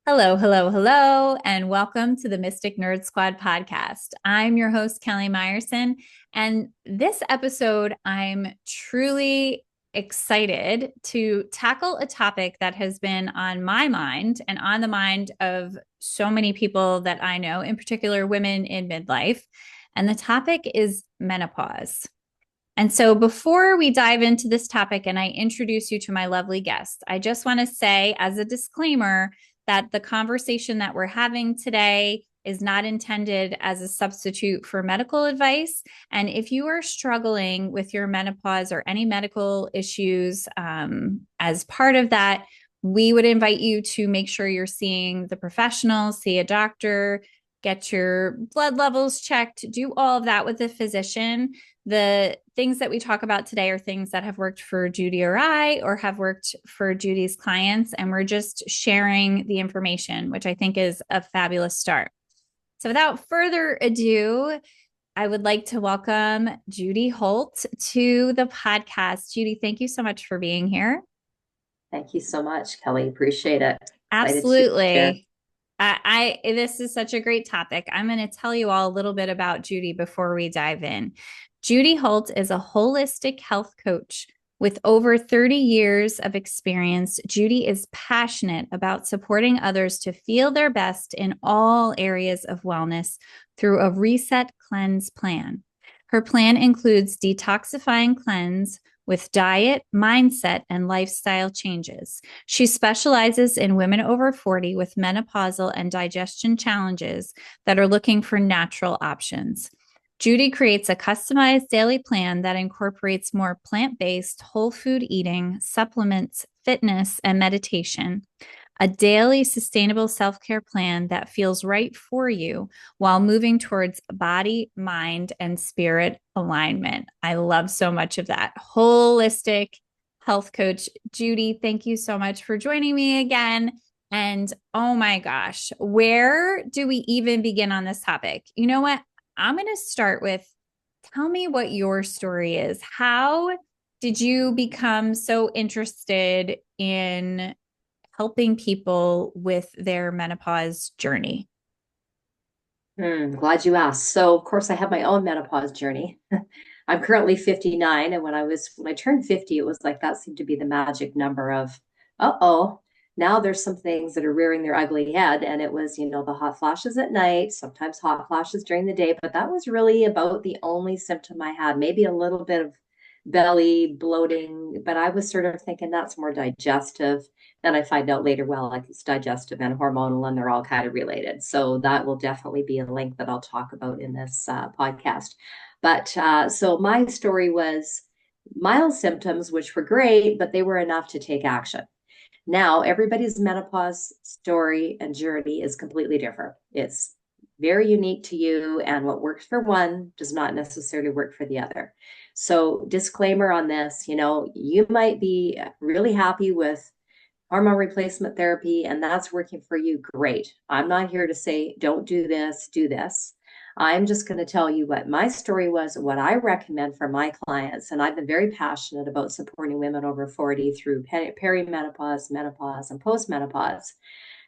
Hello, hello, hello, and welcome to the Mystic Nerd Squad podcast. I'm your host, Kelly Meyerson, and this episode, I'm truly excited to tackle a topic that has been on my mind and on the mind of so many people that I know, in particular women in midlife. And the topic is menopause. And so, before we dive into this topic and I introduce you to my lovely guest, I just want to say, as a disclaimer, that the conversation that we're having today is not intended as a substitute for medical advice. And if you are struggling with your menopause or any medical issues as part of that, we would invite you to make sure you're seeing the professional, see a doctor, get your blood levels checked, do all of that with a physician. The things that we talk about today are things that have worked for Judy or I, or have worked for Judy's clients. And we're just sharing the information, which I think is a fabulous start. So without further ado, I would like to welcome Judy Holt to the podcast. Judy, thank you so much for being here. Thank you so much, Kelly. Appreciate it. Excited to share. Absolutely. This is such a great topic. I'm going to tell you all a little bit about Judy before we dive in. Judy Holt is a holistic health coach with over 30 years of experience. Judy is passionate about supporting others to feel their best in all areas of wellness through a reset cleanse plan. Her plan includes detoxifying cleanse with diet, mindset, and lifestyle changes. She specializes in women over 40 with menopausal and digestion challenges that are looking for natural options. Judy creates a customized daily plan that incorporates more plant-based, whole food eating, supplements, fitness, and meditation. A daily sustainable self-care plan that feels right for you while moving towards body, mind, and spirit alignment. I love so much of that. Holistic health coach. Judy, thank you so much for joining me again. And oh my gosh, where do we even begin on this topic? You know what? I'm going to start with, tell me what your story is. How did you become so interested in helping people with their menopause journey? Glad you asked. So, of course, I have my own menopause journey. I'm currently 59, and when I turned 50, it was like that seemed to be the magic number of, uh-oh, now there's some things that are rearing their ugly head. And it was, the hot flashes at night, sometimes hot flashes during the day, but that was really about the only symptom I had. Maybe a little bit of belly bloating, but I was sort of thinking that's more digestive. Then I find out later, well, like it's digestive and hormonal, and they're all kind of related. So that will definitely be a link that I'll talk about in this podcast. But so my story was mild symptoms, which were great, but they were enough to take action. Now, everybody's menopause story and journey is completely different. It's very unique to you, and what works for one does not necessarily work for the other. So, disclaimer on this, you might be really happy with hormone replacement therapy and that's working for you. Great. I'm not here to say, don't do this, do this. I'm just going to tell you what my story was, what I recommend for my clients. And I've been very passionate about supporting women over 40 through perimenopause, menopause, and postmenopause.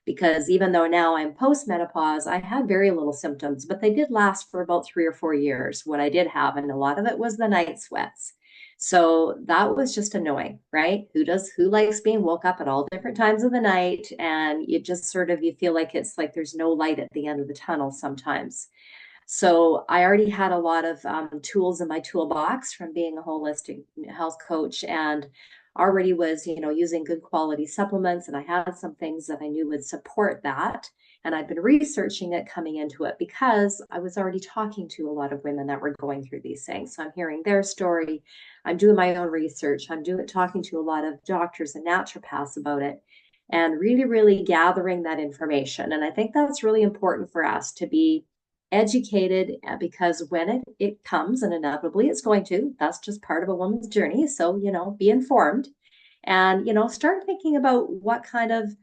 Because even though now I'm postmenopause, I had very little symptoms, but they did last for about 3 or 4 years. What I did have, and a lot of it was the night sweats. So that was just annoying, right? Who likes being woke up at all different times of the night? And you just sort of, you feel like it's like there's no light at the end of the tunnel sometimes. So I already had a lot of tools in my toolbox from being a holistic health coach, and already was, using good quality supplements. And I had some things that I knew would support that. And I've been researching it coming into it because I was already talking to a lot of women that were going through these things. So I'm hearing their story. I'm doing my own research. Talking to a lot of doctors and naturopaths about it, and really, really gathering that information. And I think that's really important for us to be educated, because when it comes, and inevitably it's going to, that's just part of a woman's journey. So, be informed and, start thinking about what kind of,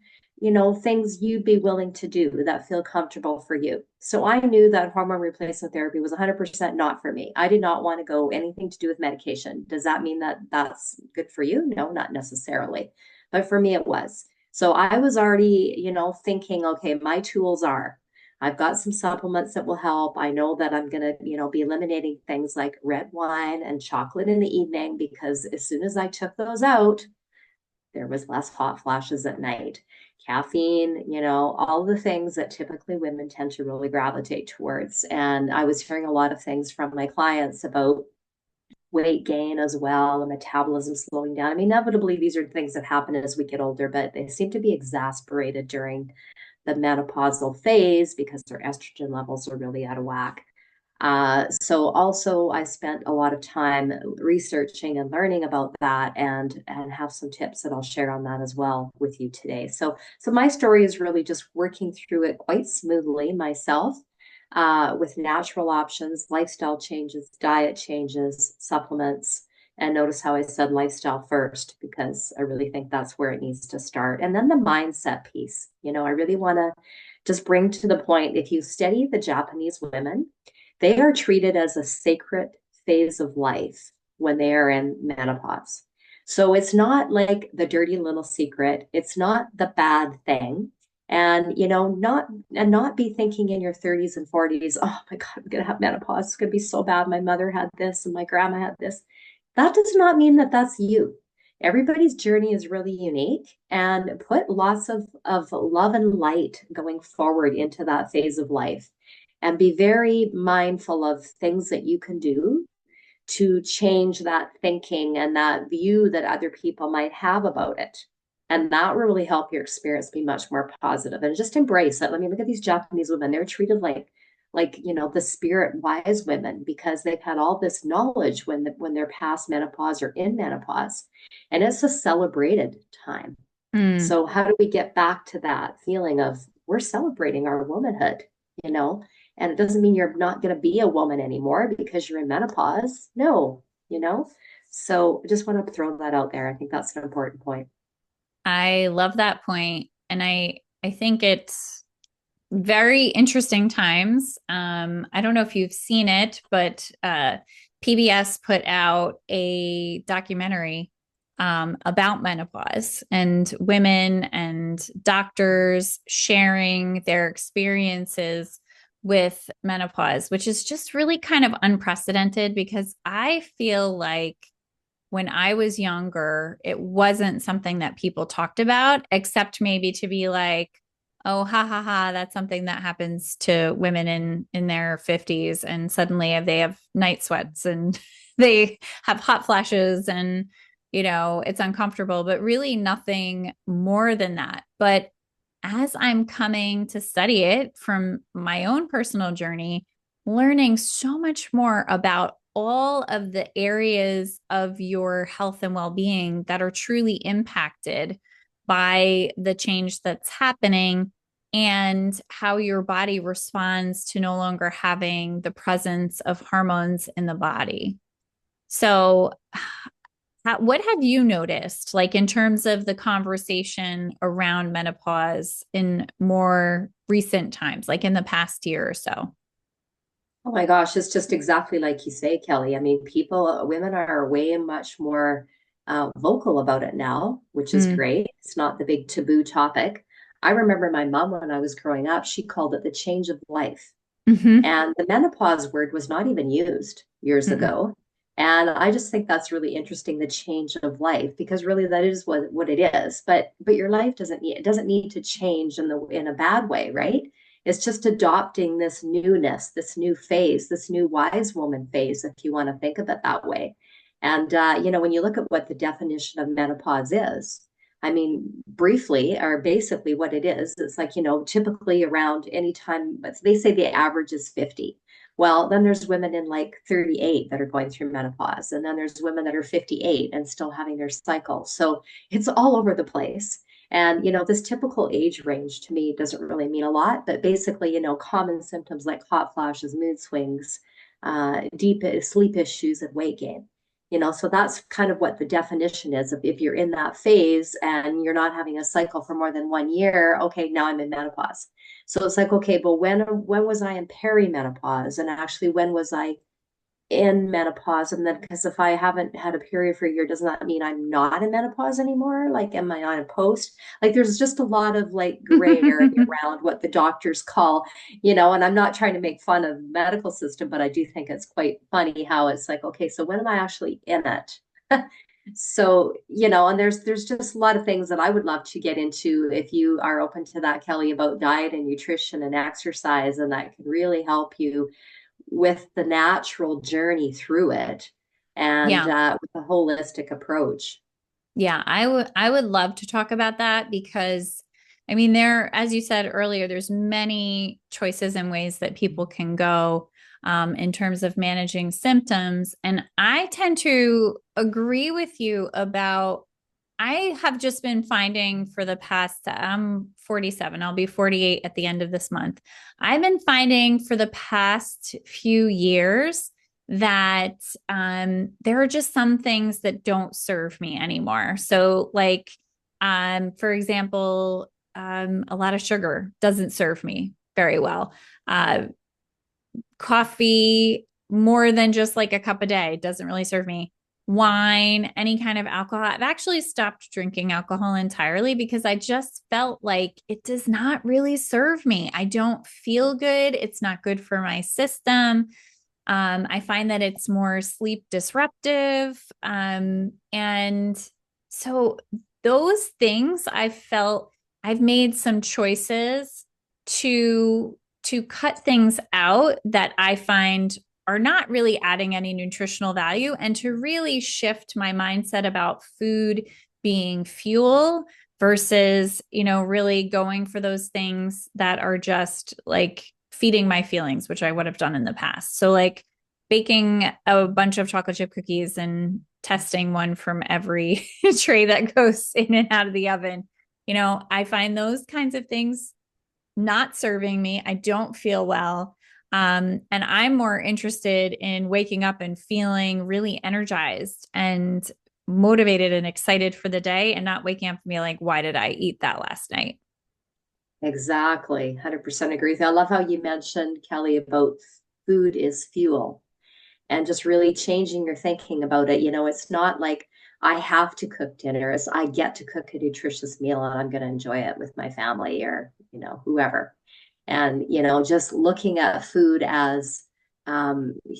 things you'd be willing to do that feel comfortable for you. So I knew that hormone replacement therapy was 100% not for me. I did not want to go anything to do with medication. Does that mean that that's good for you? No, not necessarily. But for me, it was. So I was already, thinking, okay, my tools are I've got some supplements that will help. I know that I'm going to, be eliminating things like red wine and chocolate in the evening because as soon as I took those out, there was less hot flashes at night. Caffeine, all the things that typically women tend to really gravitate towards. And I was hearing a lot of things from my clients about weight gain as well and metabolism slowing down. I mean, inevitably, these are things that happen as we get older, but they seem to be exacerbated during the menopausal phase because their estrogen levels are really out of whack. So also I spent a lot of time researching and learning about that and have some tips that I'll share on that as well with you today. So my story is really just working through it quite smoothly myself, with natural options, lifestyle changes, diet changes, supplements. And notice how I said lifestyle first, because I really think that's where it needs to start. And then the mindset piece. I really want to just bring to the point, if you study the Japanese women, they are treated as a sacred phase of life when they are in menopause. So it's not like the dirty little secret. It's not the bad thing. And not be thinking in your 30s and 40s, oh my God, I'm gonna have menopause. It's gonna be so bad. My mother had this and my grandma had this. That does not mean that that's you. Everybody's journey is really unique, and put lots of love and light going forward into that phase of life, and be very mindful of things that you can do to change that thinking and that view that other people might have about it. And that will really help your experience be much more positive, and just embrace it. I mean, look at these Japanese women. They're treated like the spirit wise women, because they've had all this knowledge when they're past menopause or in menopause, and it's a celebrated time. Mm. So how do we get back to that feeling of we're celebrating our womanhood, you know? And it doesn't mean you're not going to be a woman anymore because you're in menopause. No, you know? So I just want to throw that out there. I think that's an important point. I love that point, and I think it's very interesting times. I don't know if you've seen it, but PBS put out a documentary about menopause and women and doctors sharing their experiences with menopause, which is just really kind of unprecedented because I feel like when I was younger, it wasn't something that people talked about, except maybe to be like, oh, ha ha ha, that's something that happens to women in their 50s. And suddenly they have night sweats and they have hot flashes and, it's uncomfortable, but really nothing more than that. But as I'm coming to study it from my own personal journey, learning so much more about all of the areas of your health and well-being that are truly impacted by the change that's happening and how your body responds to no longer having the presence of hormones in the body. So, what have you noticed, like in terms of the conversation around menopause in more recent times, like in the past year or so? Oh my gosh, it's just exactly like you say, Kelly. I mean, women are way much more vocal about it now, which is Mm. great. It's not the big taboo topic. I remember my mom when I was growing up, she called it the change of life. Mm-hmm. And the menopause word was not even used years Mm-mm. ago. And I just think that's really interesting, the change of life, because really that is what it is. But your life doesn't need to change in a bad way, right? It's just adopting this newness, this new phase, this new wise woman phase, if you want to think of it that way. And when you look at what the definition of menopause is, I mean, briefly or basically what it is, it's like, typically around any time, but they say the average is 50. Well, then there's women in like 38 that are going through menopause. And then there's women that are 58 and still having their cycle. So it's all over the place. And, this typical age range to me doesn't really mean a lot, but basically, common symptoms like hot flashes, mood swings, deep sleep issues, and weight gain. So that's kind of what the definition is. If you're in that phase and you're not having a cycle for more than 1 year, okay, now I'm in menopause. So it's like, okay, but when was I in perimenopause? And actually, when was I in menopause, and then because if I haven't had a period for a year, doesn't that mean I'm not in menopause anymore? Like, am I on a post? Like, there's just a lot of like gray area around what the doctors call, and I'm not trying to make fun of the medical system, but I do think it's quite funny how it's like, okay, so when am I actually in it? So, and there's just a lot of things that I would love to get into if you are open to that, Kelly, about diet and nutrition and exercise, and that can really help you with the natural journey through it and Yeah. with a holistic approach. Yeah, I would love to talk about that because I mean there, as you said earlier, there's many choices and ways that people can go in terms of managing symptoms. And I tend to agree with you about I have just been finding for the past, I'm 47, I'll be 48 at the end of this month. I've been finding for the past few years that there are just some things that don't serve me anymore. So, like, for example, a lot of sugar doesn't serve me very well. Uh, Coffee more than just like a cup a day doesn't really serve me. Wine, any kind of alcohol. I've actually stopped drinking alcohol entirely because I just felt like it does not really serve me. I don't feel good. It's not good for my system. I find that it's more sleep disruptive. And so those things I felt I've made some choices to cut things out that I find are not really adding any nutritional value and to really shift my mindset about food being fuel versus, really going for those things that are just like feeding my feelings, which I would have done in the past. So, like baking a bunch of chocolate chip cookies and testing one from every tray that goes in and out of the oven. I find those kinds of things not serving me. I don't feel well. And I'm more interested in waking up and feeling really energized and motivated and excited for the day and not waking up and being like, why did I eat that last night? Exactly. 100% agree with you. I love how you mentioned, Kelly, about food is fuel and just really changing your thinking about it. It's not like I have to cook dinner, it's I get to cook a nutritious meal and I'm going to enjoy it with my family or, whoever. And, just looking at food as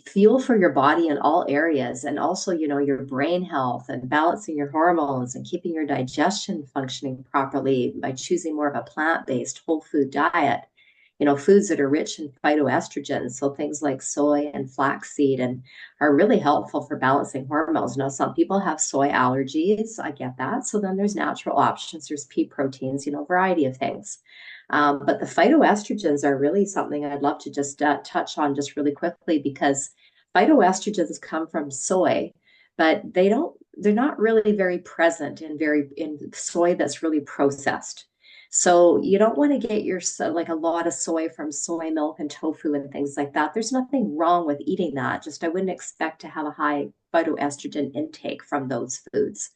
fuel for your body in all areas, and also, your brain health and balancing your hormones and keeping your digestion functioning properly by choosing more of a plant-based whole food diet. Foods that are rich in phytoestrogens, so things like soy and flaxseed, and are really helpful for balancing hormones. Now, some people have soy allergies. I get that. So then there's natural options. There's pea proteins, variety of things. But the phytoestrogens are really something I'd love to just touch on just really quickly, because phytoestrogens come from soy, but they're not really very present in soy that's really processed. So you don't want to get your like a lot of soy from soy milk and tofu and things like that. There's nothing wrong with eating that. Just I wouldn't expect to have a high phytoestrogen intake from those foods.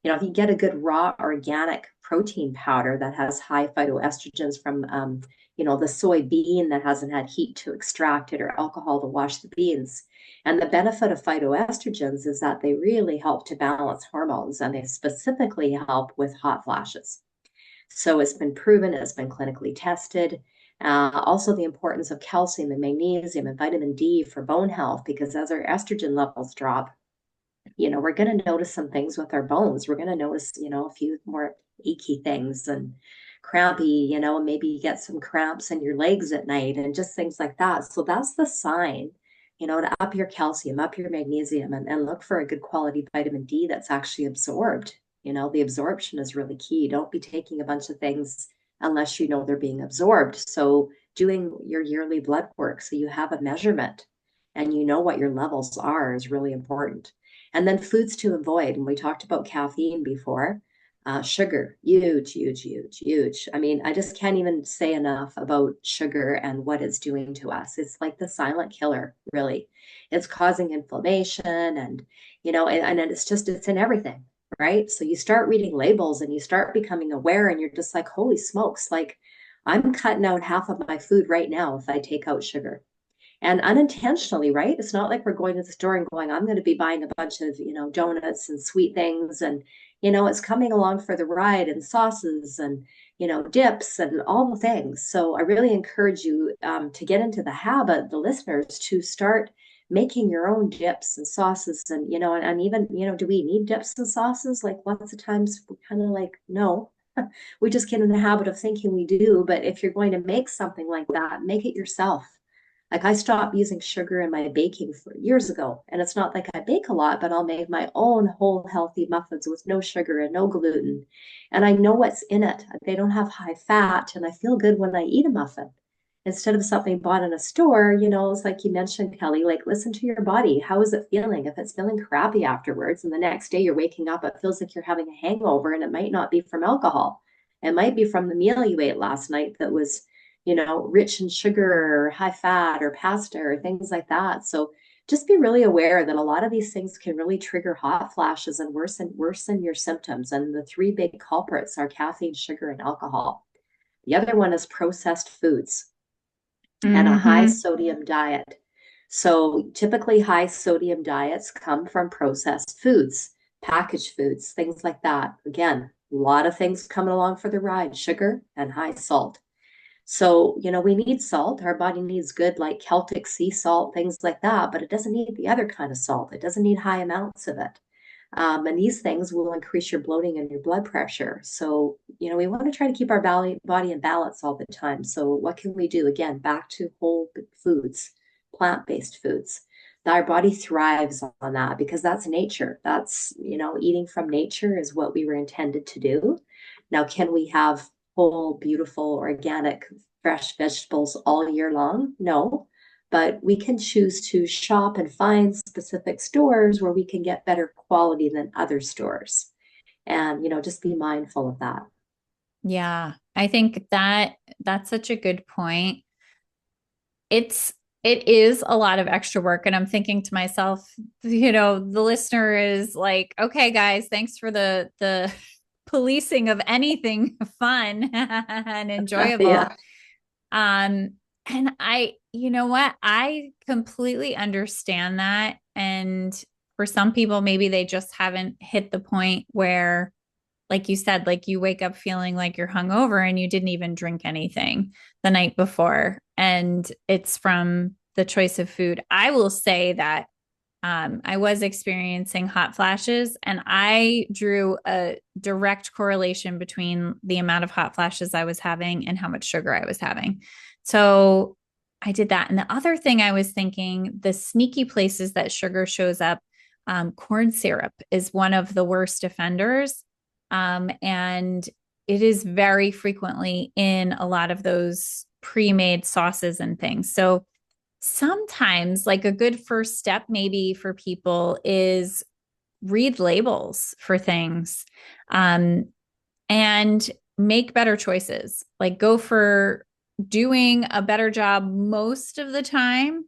If you get a good raw organic protein powder that has high phytoestrogens from, the soybean that hasn't had heat to extract it or alcohol to wash the beans. And the benefit of phytoestrogens is that they really help to balance hormones, and they specifically help with hot flashes. So it's been proven, it's been clinically tested. Also, the importance of calcium and magnesium and vitamin D for bone health, because as our estrogen levels drop, we're going to notice some things with our bones. We're going to notice, a few more achy things and crampy, maybe you get some cramps in your legs at night and just things like that. So that's the sign, to up your calcium, up your magnesium, and look for a good quality vitamin D that's actually absorbed. The absorption is really key. Don't be taking a bunch of things unless you know they're being absorbed. So doing your yearly blood work so you have a measurement and you know what your levels are is really important. And then foods to avoid. And we talked about caffeine before. Sugar, huge, huge, huge, huge. I mean, I just can't even say enough about sugar and what it's doing to us. It's like the silent killer, really. It's causing inflammation and, and it's in everything, right? So you start reading labels and you start becoming aware and you're just like, holy smokes, like I'm cutting out half of my food right now if I take out sugar. and unintentionally, right? It's not like we're going to the store and going, I'm going to be buying a bunch of, donuts and sweet things. And, it's coming along for the ride, and sauces and, dips and all the things. So I really encourage you to get into the habit, the listeners, to start making your own dips and sauces. And, and even, do we need dips and sauces? Like lots of times we kind of like, no, we just get in the habit of thinking we do. But if you're going to make something like that, make it yourself. Like I stopped using sugar in my baking for years ago. And it's not like I bake a lot, but I'll make my own whole healthy muffins with no sugar and no gluten. And I know what's in it. They don't have high fat. And I feel good when I eat a muffin instead of something bought in a store. It's like you mentioned, Kelly, like listen to your body. How is it feeling? If it's feeling crappy afterwards and the next day you're waking up, it feels like you're having a hangover, and it might not be from alcohol. It might be from the meal you ate last night that was rich in sugar or high fat or pasta or things like that. So just be really aware that a lot of these things can really trigger hot flashes and worsen your symptoms. And the three big culprits are caffeine, sugar, and alcohol. The other one is processed foods and a high Mm-hmm. sodium diet. So typically high sodium diets come from processed foods, packaged foods, things like that. Again, a lot of things coming along for the ride, sugar and high salt. So, we need salt. Our body needs good, like Celtic sea salt, things like that, but it doesn't need the other kind of salt. It doesn't need high amounts of it. And these things will increase your bloating and your blood pressure. So, we want to try to keep our body in balance all the time. So, what can we do? Again, back to whole foods, plant-based foods. Our body thrives on that because that's nature. That's, eating from nature is what we were intended to do. Now, can we have whole, beautiful, organic, fresh vegetables all year long? No, but we can choose to shop and find specific stores where we can get better quality than other stores. And, just be mindful of that. Yeah, I think that that's such a good point. It's it is a lot of extra work, and I'm thinking to myself, the listener is like, okay, guys, thanks for the policing of anything fun and enjoyable. Yeah. Um, and you know what? I completely understand that. And for some people, maybe they just haven't hit the point where, like you said, like you wake up feeling like you're hungover and you didn't even drink anything the night before. And it's from the choice of food. I will say that I was experiencing hot flashes, and I drew a direct correlation between the amount of hot flashes I was having and how much sugar I was having. So I did that. And the other thing I was thinking, the sneaky places that sugar shows up, corn syrup is one of the worst offenders. And it is very frequently in a lot of those pre-made sauces and things. So sometimes, like a good first step, maybe for people, is read labels for things, um, and make better choices. Like go for doing a better job most of the time.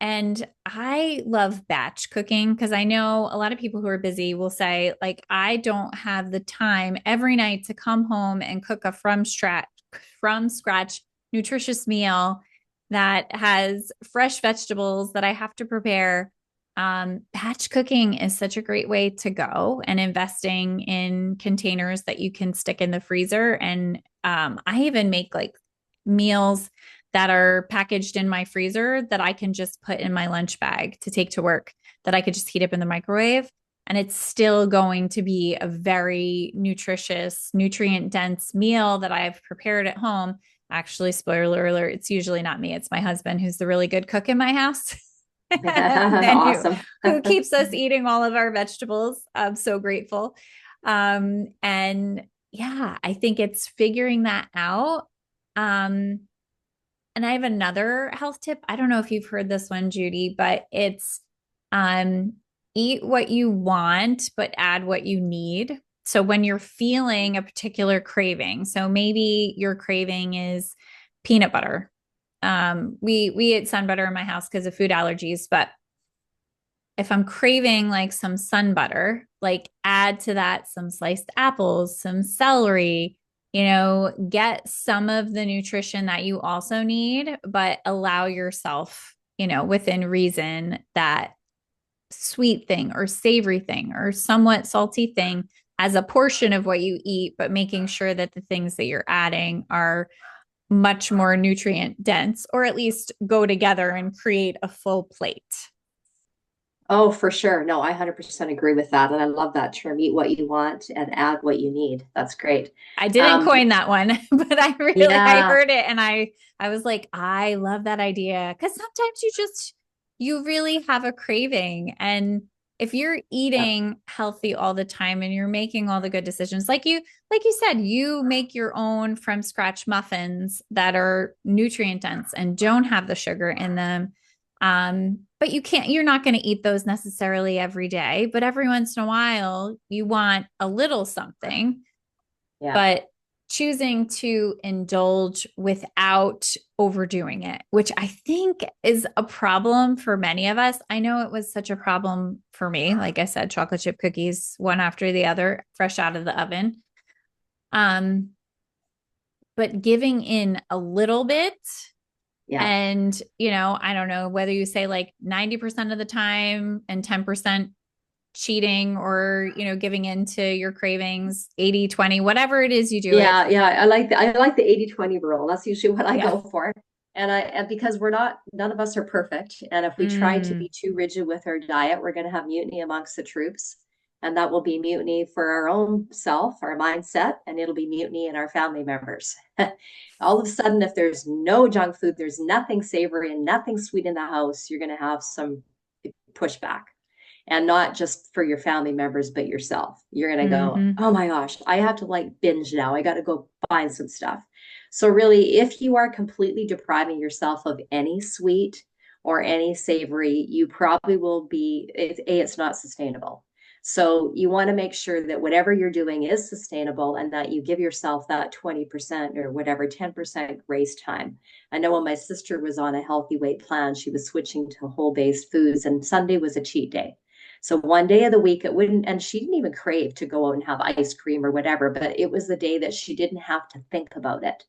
And I love batch cooking because I know a lot of people who are busy will say, like, I don't have the time every night to come home and cook a from scratch nutritious meal that has fresh vegetables that I have to prepare. Batch cooking is such a great way to go, and investing in containers that you can stick in the freezer. And I even make like meals that are packaged in my freezer that I can just put in my lunch bag to take to work, that I could just heat up in the microwave. And it's still going to be a very nutritious, nutrient dense meal that I've prepared at home. Actually, spoiler alert, it's usually not me. It's my husband who's the really good cook in my house. And Awesome. who keeps us eating all of our vegetables. I'm so grateful. And yeah, I think it's figuring that out. Um, and I have another health tip. I don't know if you've heard this one, Judy, but it's um, eat what you want, but add what you need. So when you're feeling a particular craving, so maybe your craving is peanut butter. We eat sun butter in my house because of food allergies, but if I'm craving like some sun butter, like add to that some sliced apples, some celery, get some of the nutrition that you also need, but allow yourself, within reason, that sweet thing or savory thing or somewhat salty thing as a portion of what you eat, but making sure that the things that you're adding are much more nutrient dense, or at least go together and create a full plate. Oh, for sure. No, I 100% agree with that. And I love that term, eat what you want and add what you need. That's great. I didn't Um, coin that one, but I yeah, heard it and I was like, I love that idea. Cause sometimes you really have a craving. And if you're yeah, eating healthy all the time and you're making all the good decisions, like you said, you make your own from scratch muffins that are nutrient dense and don't have the sugar in them. But you're not going to eat those necessarily every day, but every once in a while you want a little something, yeah. but choosing to indulge without overdoing it, which I think is a problem for many of us. I know it was such a problem for me. Like I said, chocolate chip cookies, one after the other, fresh out of the oven. Um, but giving in a little bit, Yeah. and, I don't know whether you say like 90% of the time and 10% cheating, or, giving into your cravings, 80/20, whatever it is you do it. Yeah, yeah. I like the 80/20 rule. That's usually what I Yeah. go for. And because none of us are perfect. And if we try to Mm, be too rigid with our diet, we're going to have mutiny amongst the troops. And that will be mutiny for our own self, our mindset, and it'll be mutiny in our family members. All of a sudden, if there's no junk food, there's nothing savory and nothing sweet in the house, you're going to have some pushback, and not just for your family members, but yourself. You're going to go, mm-hmm. oh my gosh, I have to like binge now. I got to go find some stuff. So, really, if you are completely depriving yourself of any sweet or any savory, you probably will be, it's not sustainable. So, you want to make sure that whatever you're doing is sustainable and that you give yourself that 20% or whatever, 10% grace time. I know when my sister was on a healthy weight plan, she was switching to whole based foods, and Sunday was a cheat day. So one day of the week, it wouldn't, and she didn't even crave to go out and have ice cream or whatever, but it was the day that she didn't have to think about it.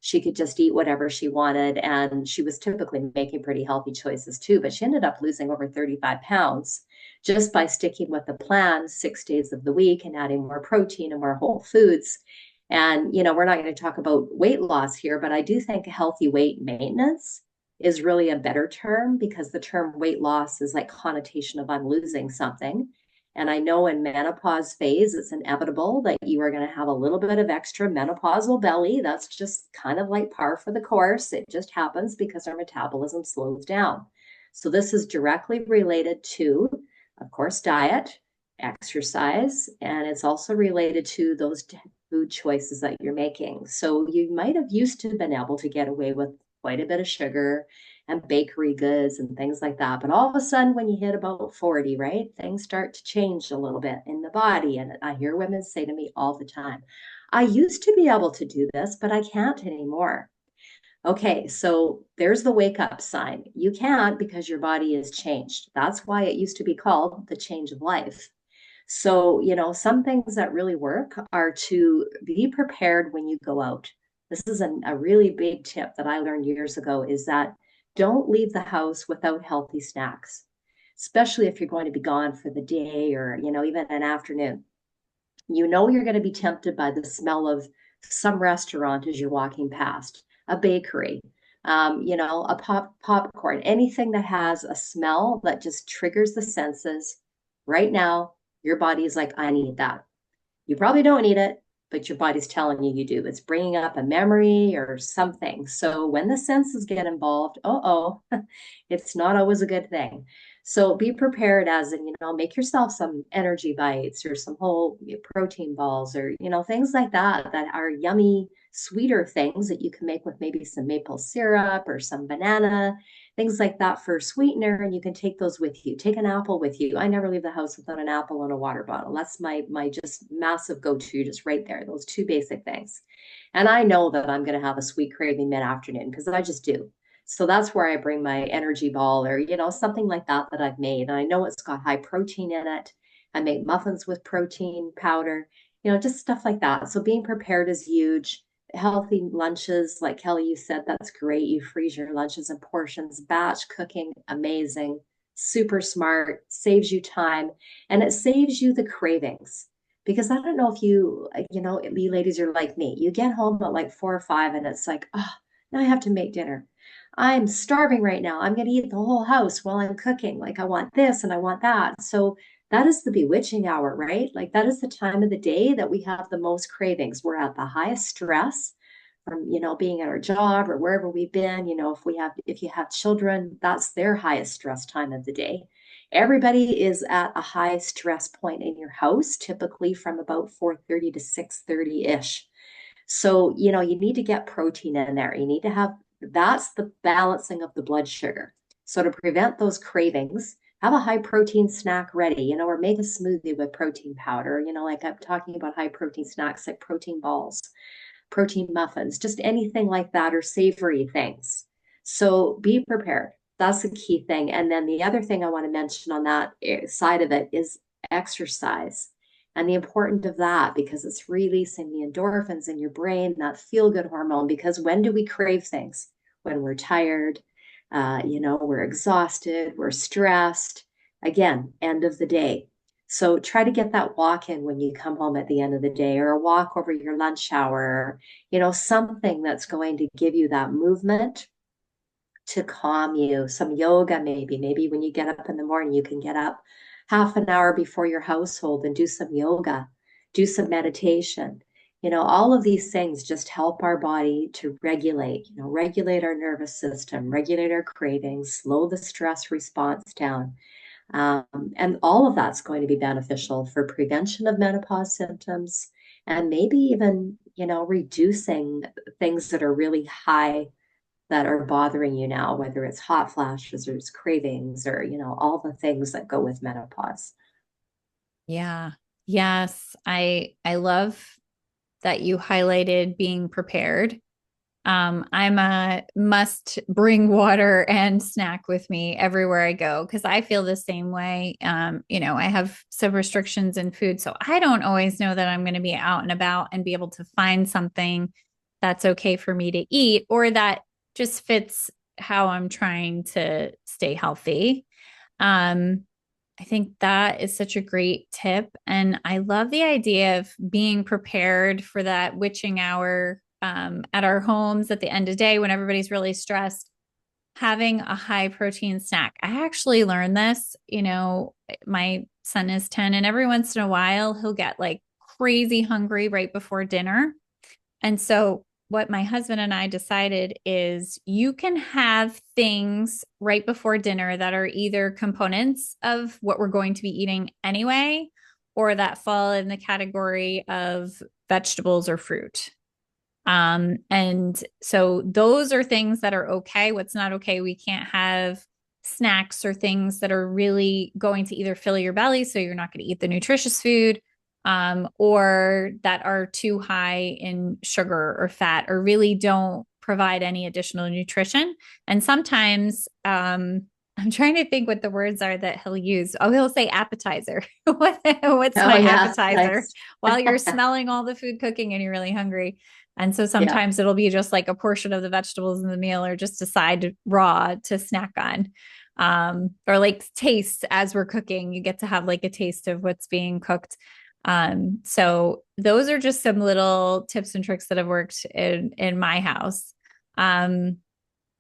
She could just eat whatever she wanted. And she was typically making pretty healthy choices too, but she ended up losing over 35 pounds just by sticking with the plan 6 days of the week and adding more protein and more whole foods. And, we're not going to talk about weight loss here, but I do think healthy weight maintenance is really a better term, because the term weight loss is like connotation of I'm losing something. And I know in menopause phase, it's inevitable that you are going to have a little bit of extra menopausal belly. That's just kind of like par for the course. It just happens because our metabolism slows down. So this is directly related to, of course, diet, exercise, and it's also related to those food choices that you're making. So you might have used to been able to get away with quite a bit of sugar and bakery goods and things like that. But all of a sudden, when you hit about 40, right, things start to change a little bit in the body. And I hear women say to me all the time, I used to be able to do this, but I can't anymore. Okay, so there's the wake up sign. You can't, because your body has changed. That's why it used to be called the change of life. So, some things that really work are to be prepared when you go out. This is a really big tip that I learned years ago, is that don't leave the house without healthy snacks, especially if you're going to be gone for the day or, even an afternoon. You're going to be tempted by the smell of some restaurant as you're walking past, a bakery, a popcorn, anything that has a smell that just triggers the senses. Right now, your body is like, I need that. You probably don't need it, but your body's telling you you do. It's bringing up a memory or something. So when the senses get involved, it's not always a good thing. So be prepared, as in, make yourself some energy bites or some whole protein balls, or, things like that are yummy, sweeter things that you can make with maybe some maple syrup or some banana, things like that for sweetener. And you can take those with you. Take an apple with you. I never leave the house without an apple and a water bottle. That's my just massive go-to, just right there. Those two basic things. And I know that I'm going to have a sweet craving mid-afternoon, because I just do. So that's where I bring my energy ball, or, something like that I've made. And I know it's got high protein in it. I make muffins with protein powder. just stuff like that. So being prepared is huge. Healthy lunches, like Kelly, you said, that's great. You freeze your lunches in portions, batch cooking, amazing, super smart, saves you time, and it saves you the cravings. Because I don't know if you ladies are like me. You get home at like 4 or 5, and it's like, oh, now I have to make dinner. I'm starving right now. I'm going to eat the whole house while I'm cooking. Like, I want this and I want that. So, that is the bewitching hour, right? Like that is the time of the day that we have the most cravings. We're at the highest stress from, being at our job or wherever we've been. If you have children, that's their highest stress time of the day. Everybody is at a high stress point in your house, typically from about 4:30 to 6:30-ish. So, you need to get protein in there. You need to have that's the balancing of the blood sugar. So, to prevent those cravings, have a high protein snack ready, or make a smoothie with protein powder. Like I'm talking about high protein snacks like protein balls, protein muffins, just anything like that, or savory things. So, be prepared. That's the key thing. And then the other thing I want to mention on that side of it is exercise and the importance of that because it's releasing the endorphins in your brain, that feel good hormone. Because when do we crave things? When we're tired, we're exhausted, we're stressed. Again, end of the day. So try to get that walk in when you come home at the end of the day, or a walk over your lunch hour, something that's going to give you that movement to calm you. Some yoga, maybe. Maybe when you get up in the morning, you can get up half an hour before your household and do some yoga, do some meditation. All of these things just help our body to regulate our nervous system, regulate our cravings, slow the stress response down. Um, and all of that's going to be beneficial for prevention of menopause symptoms and maybe even, reducing things that are really high that are bothering you now, whether it's hot flashes or it's cravings or, all the things that go with menopause. Yeah. Yes. I love that you highlighted being prepared. I'm a must bring water and snack with me everywhere I go because I feel the same way. I have some restrictions in food, so I don't always know that I'm going to be out and about and be able to find something that's okay for me to eat or that just fits how I'm trying to stay healthy. Um, I think that is such a great tip. And I love the idea of being prepared for that witching hour at our homes at the end of the day when everybody's really stressed, having a high protein snack. I actually learned this, my son is 10, and every once in a while he'll get like crazy hungry right before dinner. And so what my husband and I decided is you can have things right before dinner that are either components of what we're going to be eating anyway, or that fall in the category of vegetables or fruit. And so those are things that are okay. What's not okay, we can't have snacks or things that are really going to either fill your belly, so you're not going to eat the nutritious food, or that are too high in sugar or fat, or really don't provide any additional nutrition. And sometimes, I'm trying to think what the words are that he'll use. Oh, he'll say appetizer. What's Oh, my yeah. appetizer? Nice. While you're smelling all the food cooking and you're really hungry. And so Yeah. sometimes it'll be just like a portion of the vegetables in the meal or just a side raw to snack on. Or like taste as we're cooking, you get to have like a taste of what's being cooked. So those are just some little tips and tricks that have worked in my house. Um,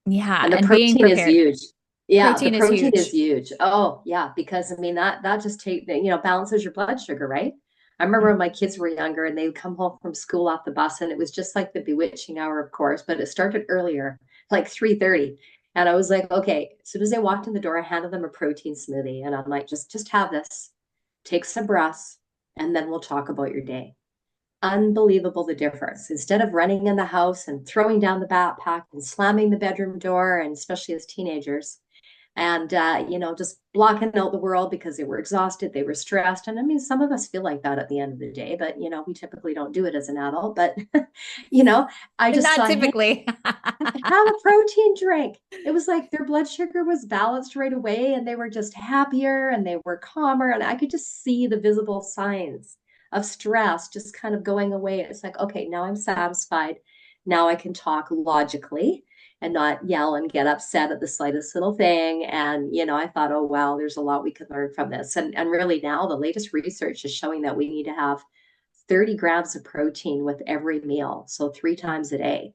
yeah, And the and being protein is prepared. huge. Yeah, the Protein is protein is huge. huge. Oh, yeah, because I mean that just balances your blood sugar, right? I remember when my kids were younger and they would come home from school off the bus and it was just like the bewitching hour, of course, but it started earlier, like 3:30. And I was like, okay, as soon as they walked in the door, I handed them a protein smoothie and I'm like, just have this, take some breaths, and then we'll talk about your day. Unbelievable the difference. Instead of running in the house and throwing down the backpack and slamming the bedroom door, and especially as teenagers, and just blocking out the world because they were exhausted, they were stressed. And I mean, some of us feel like that at the end of the day, but we typically don't do it as an adult. But you know, I just Not thought, hey, typically. have a protein drink. It was like their blood sugar was balanced right away, and they were just happier and they were calmer, and I could just see the visible signs of stress just kind of going away. It's like, okay, now I'm satisfied. Now I can talk logically and not yell and get upset at the slightest little thing. And, I thought, oh, wow, there's a lot we can learn from this. And really now the latest research is showing that we need to have 30 grams of protein with every meal. So 3 times a day.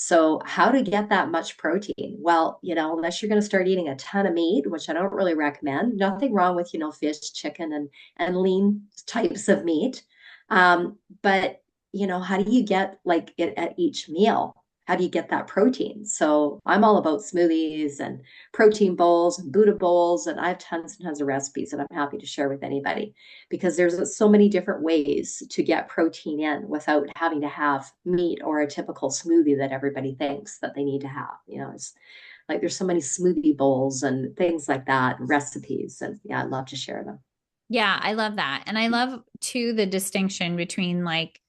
So how to get that much protein? Well, unless you're going to start eating a ton of meat, which I don't really recommend, nothing wrong with, fish, chicken, and lean types of meat. But, how do you get like it at each meal? How do you get that protein? So I'm all about smoothies and protein bowls and Buddha bowls, and I have tons and tons of recipes that I'm happy to share with anybody because there's so many different ways to get protein in without having to have meat or a typical smoothie that everybody thinks that they need to have. It's like there's so many smoothie bowls and things like that, and recipes, and yeah, I'd love to share them. Yeah, I love that. And I love too the distinction between like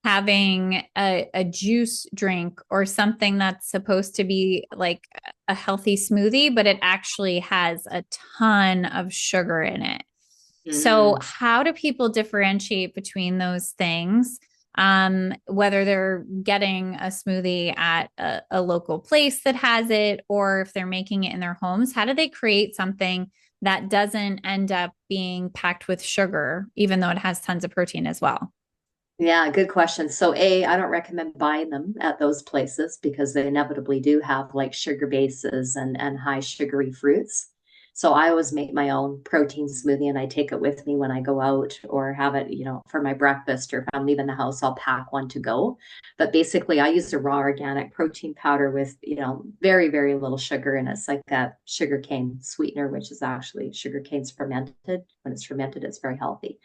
having a juice drink or something that's supposed to be like a healthy smoothie, but it actually has a ton of sugar in it. So, Mm. how do people differentiate between those things? Whether they're getting a smoothie at a local place that has it, or if they're making it in their homes, how do they create something that doesn't end up being packed with sugar, even though it has tons of protein as well? Yeah, good question. So, I don't recommend buying them at those places because they inevitably do have like sugar bases and high sugary fruits. So I always make my own protein smoothie and I take it with me when I go out or have it, for my breakfast, or if I'm leaving the house, I'll pack one to go. But basically I use a raw organic protein powder with, very, very little sugar, and it's like a sugar cane sweetener, which is actually sugar cane's fermented. When it's fermented, it's very healthy.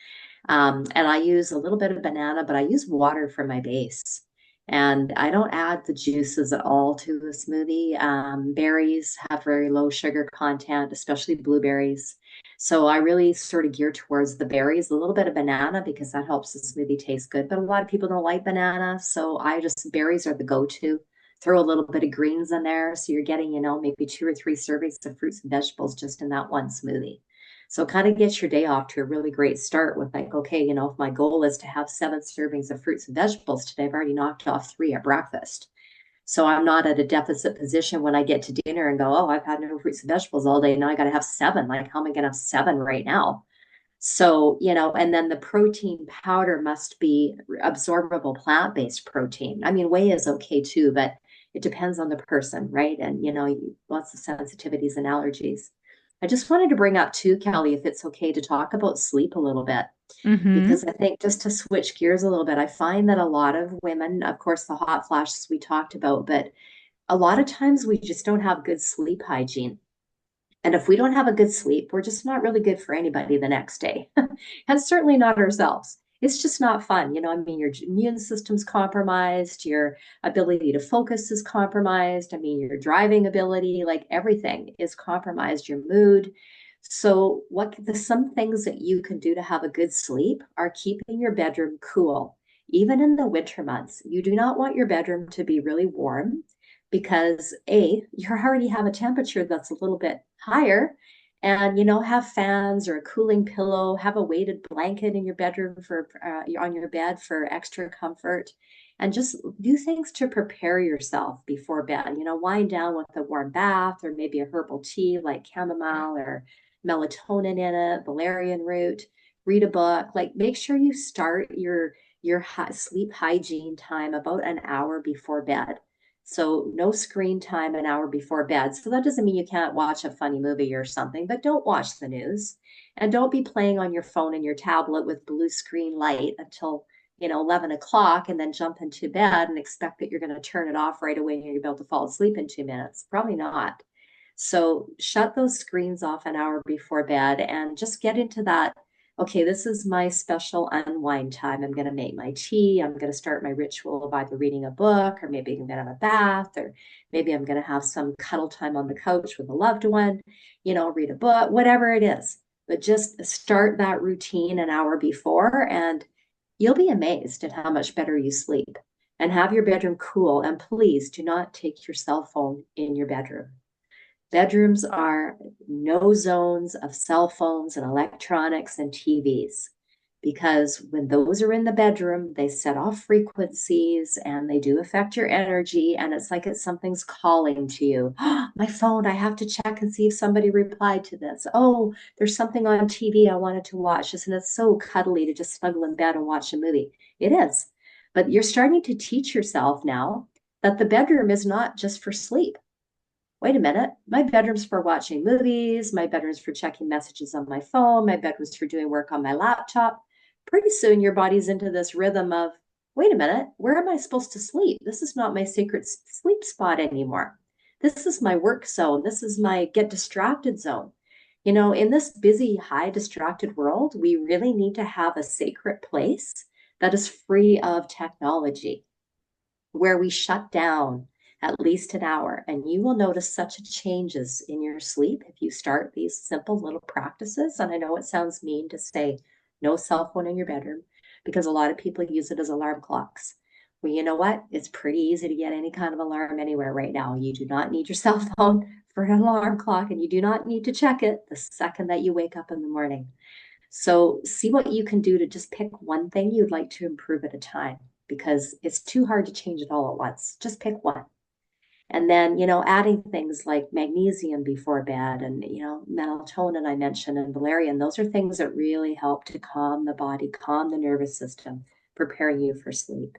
And I use a little bit of banana, but I use water for my base. And I don't add the juices at all to the smoothie. Berries have very low sugar content, especially blueberries. So I really sort of gear towards the berries, a little bit of banana because that helps the smoothie taste good. But a lot of people don't like banana. So berries are the go-to. Throw a little bit of greens in there. So you're getting, maybe 2 or 3 servings of fruits and vegetables just in that one smoothie. So kind of get your day off to a really great start with like, okay, if my goal is to have 7 servings of fruits and vegetables today, I've already knocked off 3 at breakfast. So I'm not at a deficit position when I get to dinner and go, oh, I've had no fruits and vegetables all day. Now I got to have 7. Like, how am I going to have 7 right now? So, and then the protein powder must be absorbable plant-based protein. I mean, whey is okay too, but it depends on the person, right? And, lots of sensitivities and allergies. I just wanted to bring up too, Kelly, if it's okay to talk about sleep a little bit, Mm-hmm. because I think just to switch gears a little bit, I find that a lot of women, of course, the hot flashes we talked about, but a lot of times we just don't have good sleep hygiene. And if we don't have a good sleep, we're just not really good for anybody the next day, and certainly not ourselves. It's just not fun. I mean, your immune system's compromised, your ability to focus is compromised. I mean, your driving ability, like everything is compromised, your mood. So, some things that you can do to have a good sleep are keeping your bedroom cool. Even in the winter months, you do not want your bedroom to be really warm because you already have a temperature that's a little bit higher, and have fans or a cooling pillow, have a weighted blanket in your bedroom for on your bed for extra comfort, and just do things to prepare yourself before bed. Wind down with a warm bath or maybe a herbal tea like chamomile or melatonin in it, valerian root. Read a book. Like, make sure you start your sleep hygiene time about an hour before bed. So no screen time an hour before bed. So that doesn't mean you can't watch a funny movie or something, but don't watch the news. And don't be playing on your phone and your tablet with blue screen light until 11 o'clock and then jump into bed and expect that you're going to turn it off right away and you're able to fall asleep in 2 minutes. Probably not. So shut those screens off an hour before bed and just get into that. Okay, this is my special unwind time. I'm going to make my tea. I'm going to start my ritual of either reading a book, or maybe I'm going to have a bath, or maybe I'm going to have some cuddle time on the couch with a loved one, read a book, whatever it is. But just start that routine an hour before, and you'll be amazed at how much better you sleep. And have your bedroom cool. And please do not take your cell phone in your bedroom. Bedrooms are no zones of cell phones and electronics and TVs. because when those are in the bedroom, they set off frequencies and they do affect your energy. And it's like something's calling to you. Oh, my phone, I have to check and see if somebody replied to this. Oh, there's something on TV I wanted to watch. And it's so cuddly to just snuggle in bed and watch a movie. It is. But you're starting to teach yourself now that the bedroom is not just for sleep. Wait a minute, my bedroom's for watching movies, my bedroom's for checking messages on my phone, my bedroom's for doing work on my laptop. Pretty soon your body's into this rhythm of, wait a minute, where am I supposed to sleep? This is not my sacred sleep spot anymore. This is my work zone. This is my get distracted zone. You know, in this busy, high distracted world, we really need to have a sacred place that is free of technology, where we shut down at least an hour. And you will notice such changes in your sleep if you start these simple little practices. And I know it sounds mean to say no cell phone in your bedroom, because a lot of people use it as alarm clocks. Well, you know what? It's pretty easy to get any kind of alarm anywhere right now. You do not need your cell phone for an alarm clock, and you do not need to check it the second that you wake up in the morning. So see what you can do to just pick one thing you'd like to improve at a time, because it's too hard to change it all at once. Just pick one. And then, adding things like magnesium before bed and, melatonin I mentioned and valerian, those are things that really help to calm the body, calm the nervous system, preparing you for sleep.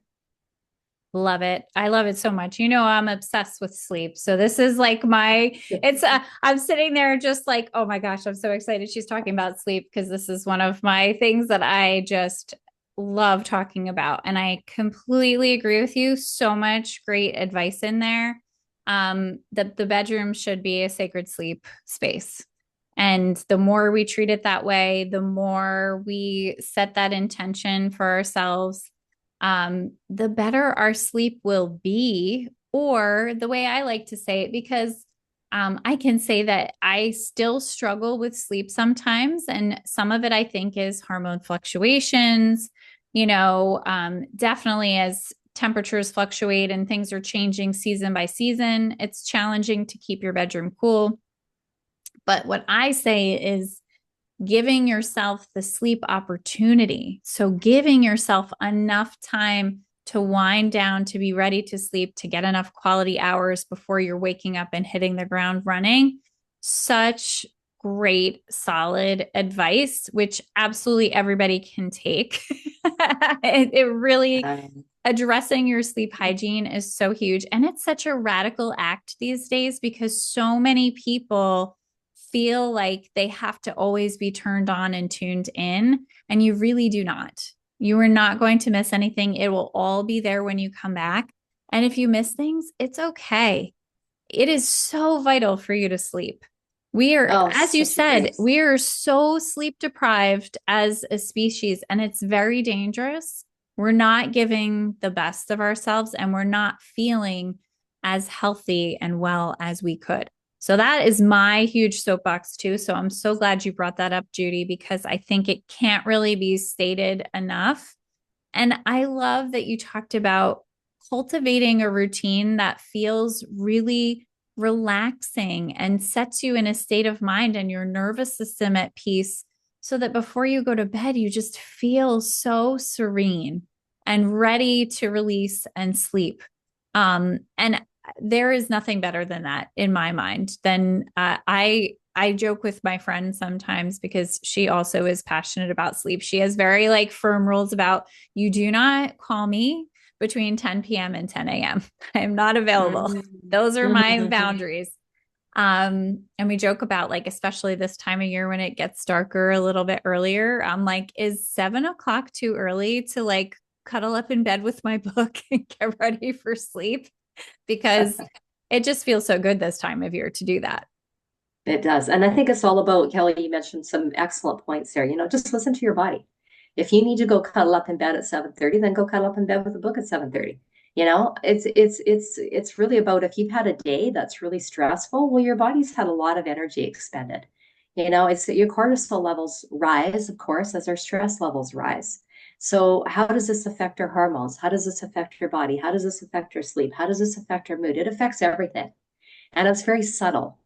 Love it. I love it so much. I'm obsessed with sleep. So this is like I'm sitting there just like, oh my gosh, I'm so excited. She's talking about sleep because this is one of my things that I just love talking about. And I completely agree with you. So much great advice in there. That the bedroom should be a sacred sleep space. And the more we treat it that way, the more we set that intention for ourselves, the better our sleep will be. Or the way I like to say it, because I can say that I still struggle with sleep sometimes. And some of it I think is hormone fluctuations, definitely as temperatures fluctuate and things are changing season by season, it's challenging to keep your bedroom cool. But what I say is, giving yourself the sleep opportunity. So, giving yourself enough time to wind down, to be ready to sleep, to get enough quality hours before you're waking up and hitting the ground running. Such great, solid advice, which absolutely everybody can take. It really, addressing your sleep hygiene is so huge. And it's such a radical act these days because so many people feel like they have to always be turned on and tuned in, and you really do not. You are not going to miss anything. It will all be there when you come back. And if you miss things, it's okay. It is so vital for you to sleep. We are, Oh, as you such a said, great. we are so sleep deprived as a species, and it's very dangerous. We're not giving the best of ourselves, and we're not feeling as healthy and well as we could. So that is my huge soapbox too. So I'm so glad you brought that up, Judy, because I think it can't really be stated enough. And I love that you talked about cultivating a routine that feels really relaxing and sets you in a state of mind and your nervous system at peace, so that before you go to bed, you just feel so serene and ready to release and sleep. And there is nothing better than that in my mind. Then I joke with my friend sometimes because she also is passionate about sleep. She has very like firm rules about, you do not call me between 10 p.m. and 10 a.m. I am not available. Those are my boundaries. And we joke about, like, especially this time of year when it gets darker a little bit earlier, I'm like, is 7 o'clock too early to like cuddle up in bed with my book and get ready for sleep? Because it just feels so good this time of year to do that. It does. And I think it's all about, Kelly, you mentioned some excellent points there. Just listen to your body. If you need to go cuddle up in bed at 7:30, then go cuddle up in bed with a book at 7:30. It's really about, if you've had a day that's really stressful, well, your body's had a lot of energy expended. It's your cortisol levels rise, of course, as our stress levels rise. So how does this affect our hormones? How does this affect your body? How does this affect your sleep? How does this affect our mood? It affects everything. And it's very subtle.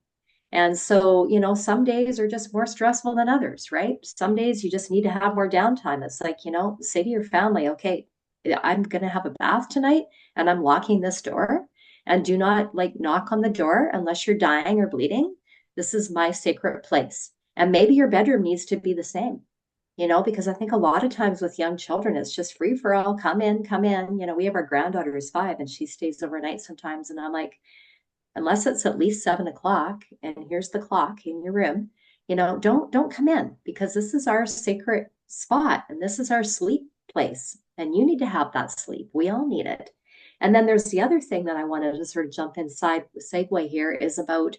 And so, some days are just more stressful than others, right? Some days you just need to have more downtime. It's like, say to your family, okay, I'm going to have a bath tonight and I'm locking this door, and do not like knock on the door unless you're dying or bleeding. This is my sacred place. And maybe your bedroom needs to be the same, because I think a lot of times with young children, it's just free for all. Come in, come in. We have our granddaughter who's 5 and she stays overnight sometimes. And I'm like, unless it's at least 7 o'clock and here's the clock in your room, don't come in, because this is our sacred spot and this is our sleep place. And you need to have that sleep. We all need it. And then there's the other thing that I wanted to sort of jump inside segue here is about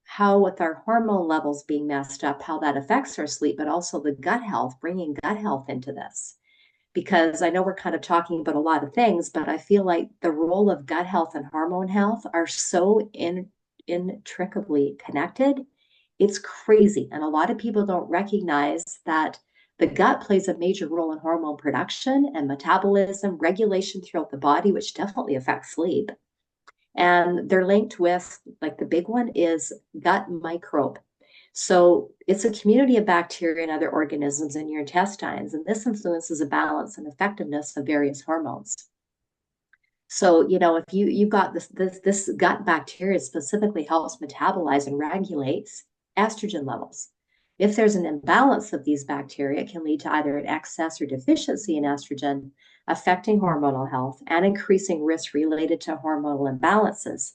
how, with our hormone levels being messed up, how that affects our sleep, but also the gut health, bringing gut health into this. Because I know we're kind of talking about a lot of things, but I feel like the role of gut health and hormone health are so intricately connected. It's crazy. And a lot of people don't recognize that the gut plays a major role in hormone production and metabolism, regulation throughout the body, which definitely affects sleep. And they're linked with, like, the big one is gut microbe. So it's a community of bacteria and other organisms in your intestines, and this influences the balance and effectiveness of various hormones. So, if you've got this gut bacteria specifically helps metabolize and regulates estrogen levels. If there's an imbalance of these bacteria, it can lead to either an excess or deficiency in estrogen, affecting hormonal health and increasing risk related to hormonal imbalances.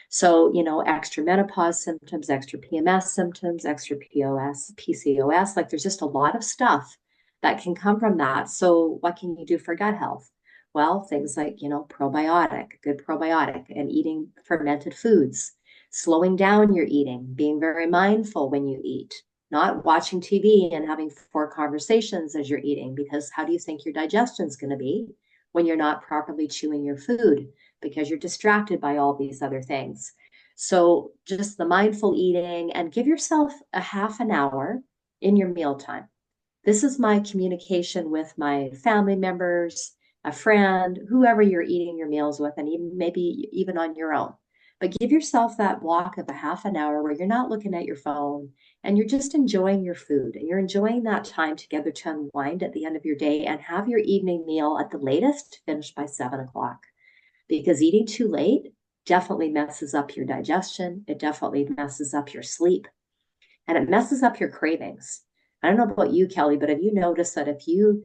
So, extra menopause symptoms, extra PMS symptoms, extra PCOS, like there's just a lot of stuff that can come from that. So, what can you do for gut health? Well, things like, probiotic, good probiotic, and eating fermented foods, slowing down your eating, being very mindful when you eat, not watching TV and having 4 conversations as you're eating, because how do you think your digestion is going to be when you're not properly chewing your food? Because you're distracted by all these other things. So just the mindful eating, and give yourself a half an hour in your mealtime. This is my communication with my family members, a friend, whoever you're eating your meals with, and even maybe even on your own. But give yourself that block of a half an hour where you're not looking at your phone and you're just enjoying your food and you're enjoying that time together to unwind at the end of your day, and have your evening meal at the latest finished by 7 o'clock. Because eating too late definitely messes up your digestion. It definitely messes up your sleep, and it messes up your cravings. I don't know about you, Kelly, but have you noticed that if you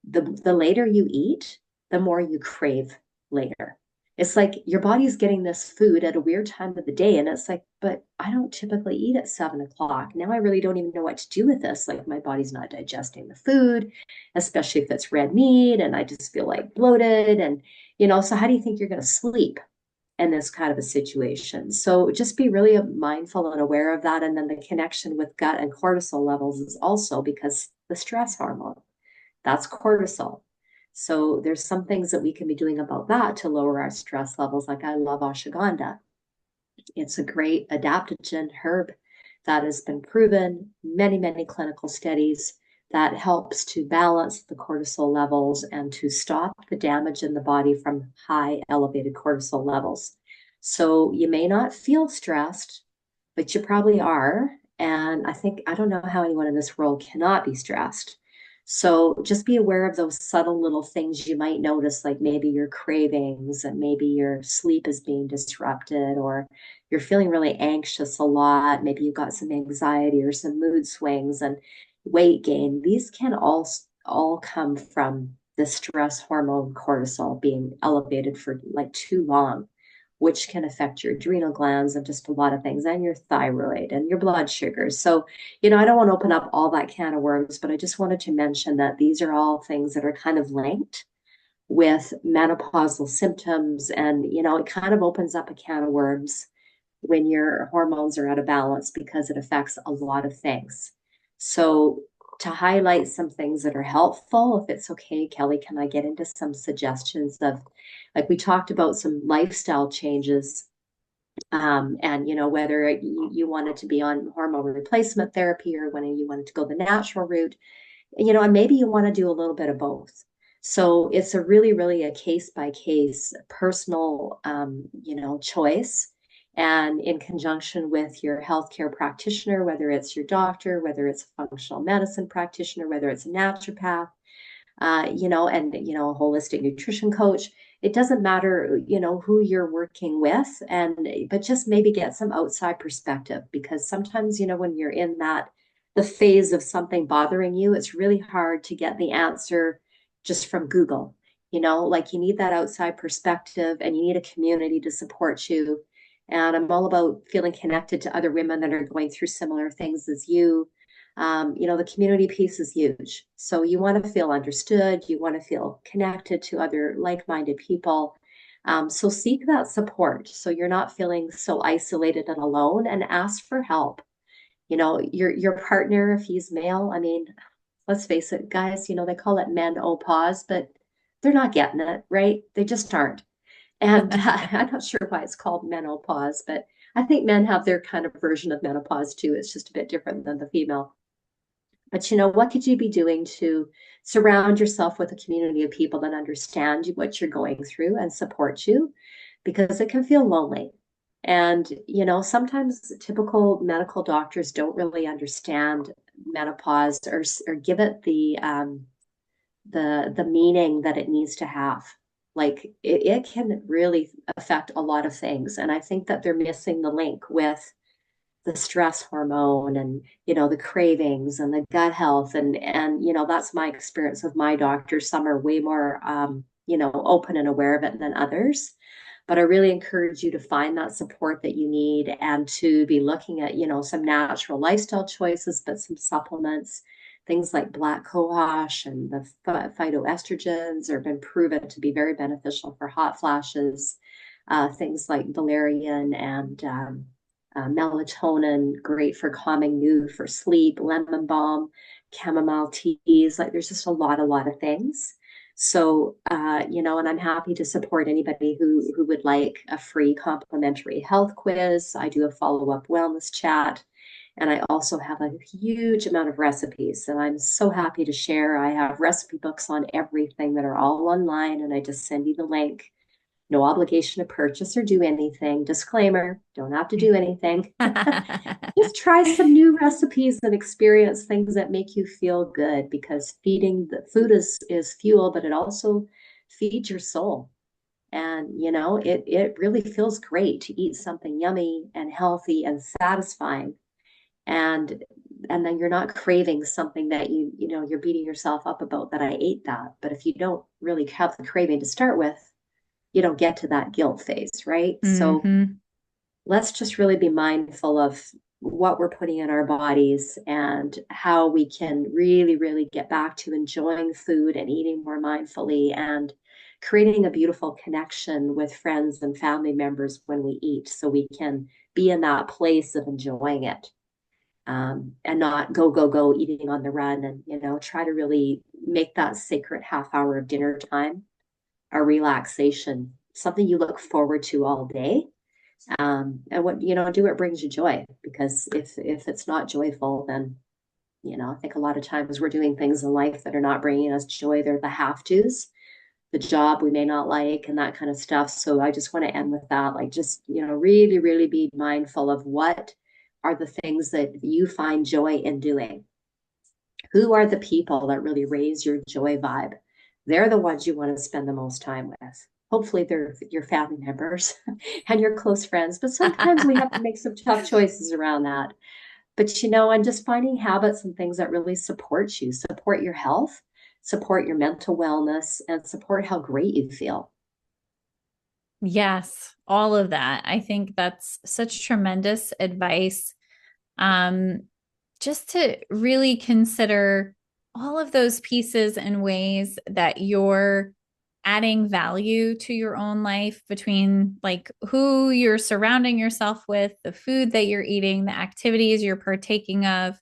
the later you eat, the more you crave later? It's like your body's getting this food at a weird time of the day, and it's like, but I don't typically eat at 7 o'clock. Now I really don't even know what to do with this. Like, my body's not digesting the food, especially if it's red meat, and I just feel like bloated. And so how do you think you're going to sleep in this kind of a situation? So just be really mindful and aware of that. And then the connection with gut and cortisol levels is also because the stress hormone, that's cortisol. So there's some things that we can be doing about that to lower our stress levels. Like, I love ashwagandha. It's a great adaptogen herb that has been proven, many, many clinical studies, that helps to balance the cortisol levels and to stop the damage in the body from high elevated cortisol levels. So you may not feel stressed, but you probably are. And I don't know how anyone in this world cannot be stressed. So just be aware of those subtle little things you might notice, like maybe your cravings and maybe your sleep is being disrupted, or you're feeling really anxious a lot. Maybe you've got some anxiety or some mood swings and weight gain. These can all come from the stress hormone cortisol being elevated for like too long, which can affect your adrenal glands and just a lot of things, and your thyroid and your blood sugars. So, I don't want to open up all that can of worms, but I just wanted to mention that these are all things that are kind of linked with menopausal symptoms. And, it kind of opens up a can of worms when your hormones are out of balance, because it affects a lot of things. So, to highlight some things that are helpful, if it's okay, Kelly, can I get into some suggestions of, like, we talked about some lifestyle changes, and whether you wanted to be on hormone replacement therapy or when you wanted to go the natural route, and maybe you want to do a little bit of both. So it's a really, really a case by case personal, choice. and in conjunction with your healthcare practitioner, whether it's your doctor, whether it's a functional medicine practitioner, whether it's a naturopath, a holistic nutrition coach. It doesn't matter, who you're working with, but just maybe get some outside perspective, because sometimes, when you're in the phase of something bothering you, it's really hard to get the answer just from Google. Like you need that outside perspective, and you need a community to support you. And I'm all about feeling connected to other women that are going through similar things as you. The community piece is huge. So you want to feel understood, you want to feel connected to other like-minded people. So seek that support so you're not feeling so isolated and alone, and ask for help. Your partner, if he's male, I mean, let's face it, guys, they call it menopause, but they're not getting it, right? They just aren't. And I'm not sure why it's called menopause, but I think men have their kind of version of menopause too. It's just a bit different than the female. But what could you be doing to surround yourself with a community of people that understand what you're going through and support you? Because it can feel lonely. And, sometimes typical medical doctors don't really understand menopause, or give it the meaning that it needs to have. Like it can really affect a lot of things. And I think that they're missing the link with the stress hormone, and the cravings and the gut health, and that's my experience with my doctor. Some are way more open and aware of it than others, but I really encourage you to find that support that you need, and to be looking at some natural lifestyle choices, but some supplements. Things like black cohosh and the phytoestrogens have been proven to be very beneficial for hot flashes. Things like valerian and melatonin, great for calming mood, for sleep, lemon balm, chamomile teas. Like there's just a lot of things. So, and I'm happy to support anybody who would like a free complimentary health quiz. I do a follow-up wellness chat. And I also have a huge amount of recipes, and I'm so happy to share. I have recipe books on everything that are all online, and I just send you the link. No obligation to purchase or do anything. Disclaimer, don't have to do anything. Just try some new recipes and experience things that make you feel good, because feeding the food is fuel, but it also feeds your soul. And it really feels great to eat something yummy and healthy and satisfying. And then you're not craving something that you're beating yourself up about, that I ate that. But if you don't really have the craving to start with, you don't get to that guilt phase, right? So Mm-hmm. let's just really be mindful of what we're putting in our bodies, and how we can really, really get back to enjoying food and eating more mindfully, and creating a beautiful connection with friends and family members when we eat, so we can be in that place of enjoying it. And not go eating on the run, and try to really make that sacred half hour of dinner time a relaxation, something you look forward to all day. And what do what brings you joy, because if it's not joyful, then I think a lot of times we're doing things in life that are not bringing us joy. They're the have tos, the job we may not like, and that kind of stuff. So I just want to end with that, like, just really, really be mindful of what are the things that you find joy in doing. Who are the people that really raise your joy vibe? They're the ones you want to spend the most time with. Hopefully, they're your family members and your close friends, but sometimes we have to make some tough choices around that. But and just finding habits and things that really support you, support your health, support your mental wellness, and support how great you feel. Yes, all of that. I think that's such tremendous advice. Um, just to really consider all of those pieces and ways that you're adding value to your own life, between like who you're surrounding yourself with, the food that you're eating, the activities you're partaking of.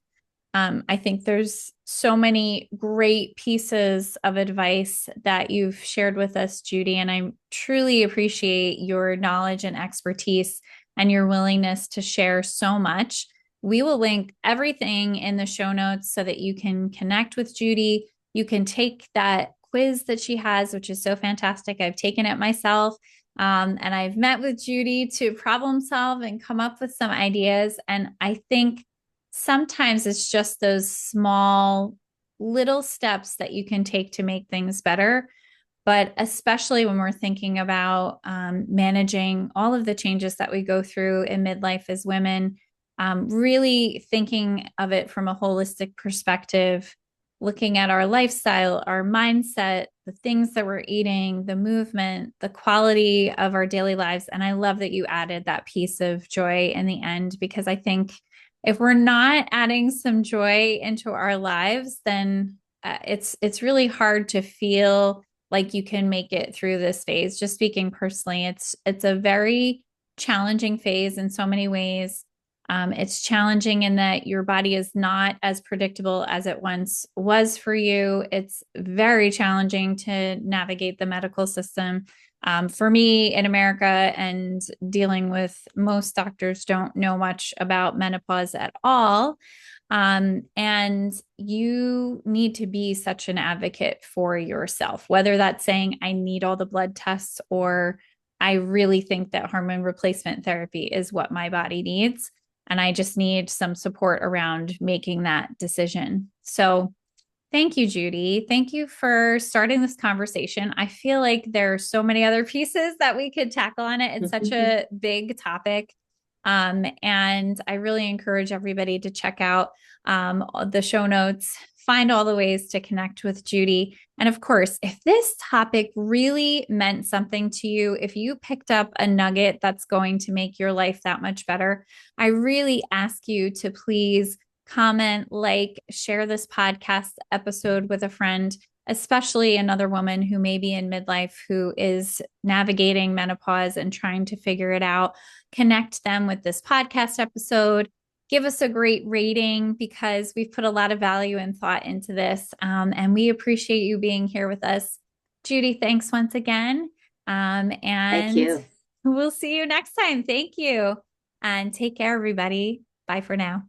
I think there's so many great pieces of advice that you've shared with us, Judy, and I truly appreciate your knowledge and expertise and your willingness to share so much. We will link everything in the show notes so that you can connect with Judy. You can take that quiz that she has, which is so fantastic. I've taken it myself. And I've met with Judy to problem solve and come up with some ideas. And I think sometimes it's just those small little steps that you can take to make things better. But especially when we're thinking about managing all of the changes that we go through in midlife as women, really thinking of it from a holistic perspective, looking at our lifestyle, our mindset, the things that we're eating, the movement, the quality of our daily lives. And I love that you added that piece of joy in the end, because I think if we're not adding some joy into our lives, then it's really hard to feel like you can make it through this phase. Just speaking personally, it's a very challenging phase in so many ways. It's challenging in that your body is not as predictable as it once was for you. It's very challenging to navigate the medical system. For me in America, and dealing with most doctors don't know much about menopause at all. And you need to be such an advocate for yourself, whether that's saying, I need all the blood tests, or I really think that hormone replacement therapy is what my body needs. And I just need some support around making that decision. So, thank you, Judy. Thank you for starting this conversation. I feel like there are so many other pieces that we could tackle on it. It's such a big topic. And I really encourage everybody to check out the show notes, find all the ways to connect with Judy. And of course, if this topic really meant something to you, if you picked up a nugget that's going to make your life that much better, I really ask you to please comment, like, share this podcast episode with a friend, especially another woman who may be in midlife who is navigating menopause and trying to figure it out. Connect them with this podcast episode. Give us a great rating, because we've put a lot of value and thought into this. And we appreciate you being here with us. Judy, thanks once again. Thank And you. we'll see you next time. Thank you. And take care, everybody. Bye for now.